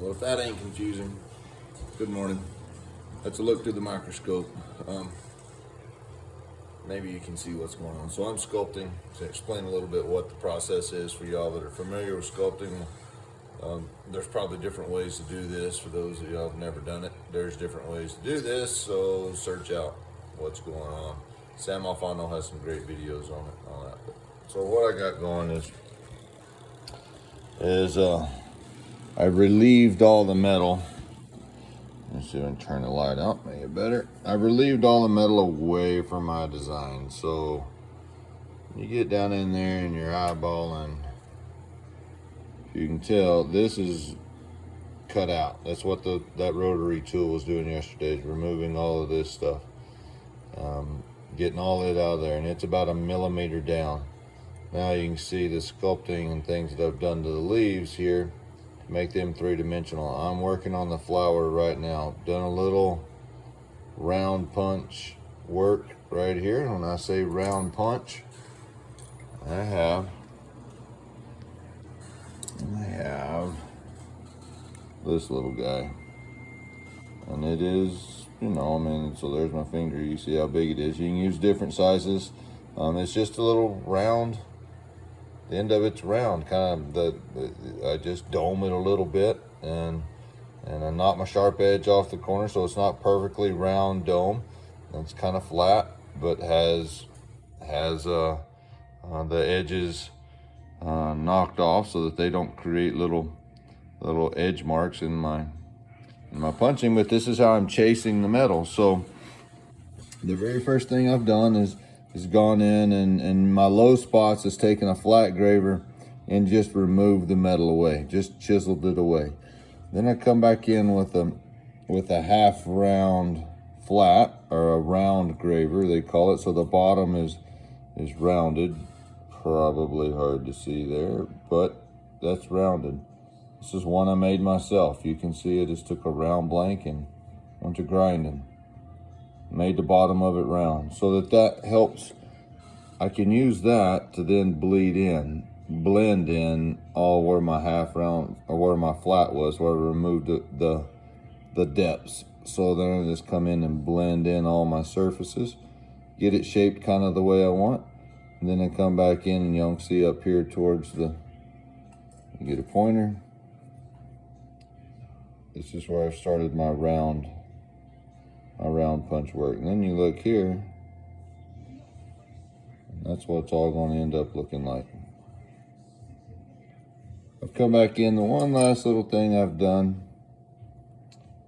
Well, if that ain't confusing, good morning. That's a look through the microscope. Maybe you can see what's going on. So I'm sculpting to explain a little bit what the process is for y'all that are familiar with sculpting. There's probably different ways to do this for those of y'all who've never done it. There's different ways to do this, so search out what's going on. Sam Alfano has some great videos on it and all that. So what I got going is I relieved all the metal. Let's see if I can turn the light out, make it better. I relieved all the metal away from my design. So you get down in there and you're eyeballing. You can tell this is cut out. That's what that rotary tool was doing yesterday, is removing all of this stuff. Getting all it out of there, and it's about 1 millimeter down. Now you can see the sculpting and things that I've done to the leaves here to make them three-dimensional. I'm working on the flower right now. Done a little round punch work right here. When I say round punch, I have this little guy, and it is, so there's my finger. You see how big it is. You can use different sizes. It's just a little round. The end of it's round, kind of I just dome it a little bit, and I knock my sharp edge off the corner, so it's not perfectly round dome. It's kind of flat, but has the edges knocked off so that they don't create little edge marks in my punching. But this is how I'm chasing the metal. So the very first thing I've done is gone in and my low spots is taken a flat graver and just removed the metal away, just chiseled it away. Then I come back in with a half round flat, or a round graver they call it, so the bottom is rounded. Probably hard to see there, but that's rounded. This is one I made myself. You can see I just took a round blank and went to grinding. Made the bottom of it round so that helps. I can use that to then blend in all where my half round, or where my flat was, where I removed the depths. So then I just come in and blend in all my surfaces, get it shaped kind of the way I want, and then I come back in and you'll see up here towards you get a pointer. This is where I started my round punch work. And then you look here, and that's what it's all going to end up looking like. I've come back in. The one last little thing I've done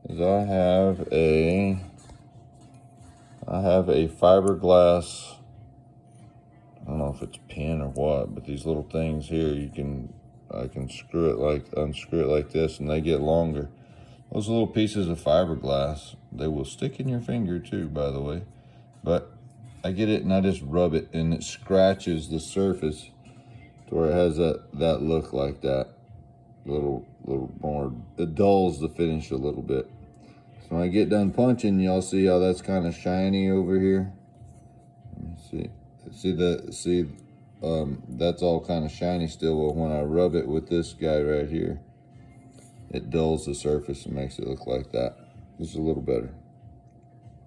is I have a fiberglass, I don't know if it's pin or what, but these little things here, I can unscrew it like this, and they get longer. Those little pieces of fiberglass, they will stick in your finger too, by the way. But I get it and I just rub it, and it scratches the surface to where it has that look like that. Little more, it dulls the finish a little bit. So when I get done punching, y'all see how that's kind of shiny over here. Let me see. That's all kind of shiny still, but when I rub it with this guy right here, it dulls the surface and makes it look like that. Just a little better.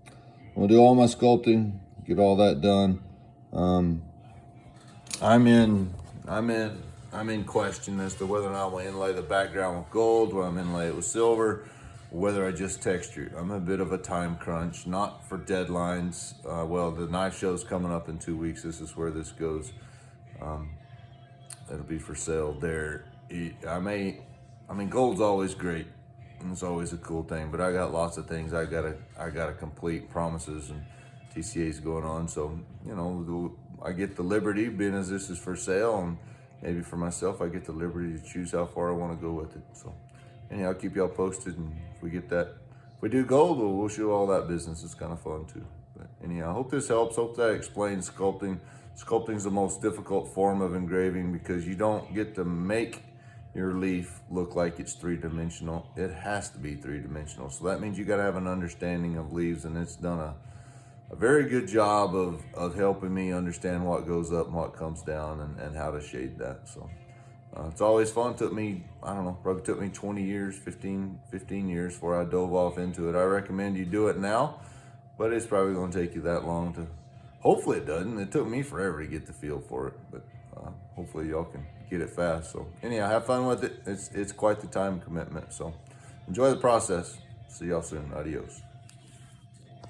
I'm gonna do all my sculpting, get all that done. I'm in question as to whether or not I'm gonna inlay the background with gold, whether I'm inlay it with silver, or whether I just texture it. I'm a bit of a time crunch, not for deadlines. Well, the knife show's coming up in 2 weeks. This is where this goes. It'll be for sale there. Gold's always great, and it's always a cool thing, but I got lots of things I gotta complete, promises and TCAs going on. So, I get the liberty, being as this is for sale, and maybe for myself, I get the liberty to choose how far I want to go with it. So anyhow, I'll keep y'all posted, and if we do gold, we'll show all that business. It's kind of fun too. But anyhow, I hope this helps. Hope that explains sculpting. Sculpting is the most difficult form of engraving because you don't get to make your leaf look like it's three-dimensional. It has to be three-dimensional. So that means you got to have an understanding of leaves, and it's done a very good job of helping me understand what goes up and what comes down, and how to shade that. So It's always fun. It took me, I don't know, probably took me 20 years, 15 years before I dove off into it. I recommend you do it now, but it's probably going to take you that long to, hopefully it doesn't. It took me forever to get the feel for it, but hopefully y'all can get it fast. So anyhow, have fun with it. It's quite the time commitment. So enjoy the process. See y'all soon. Adios.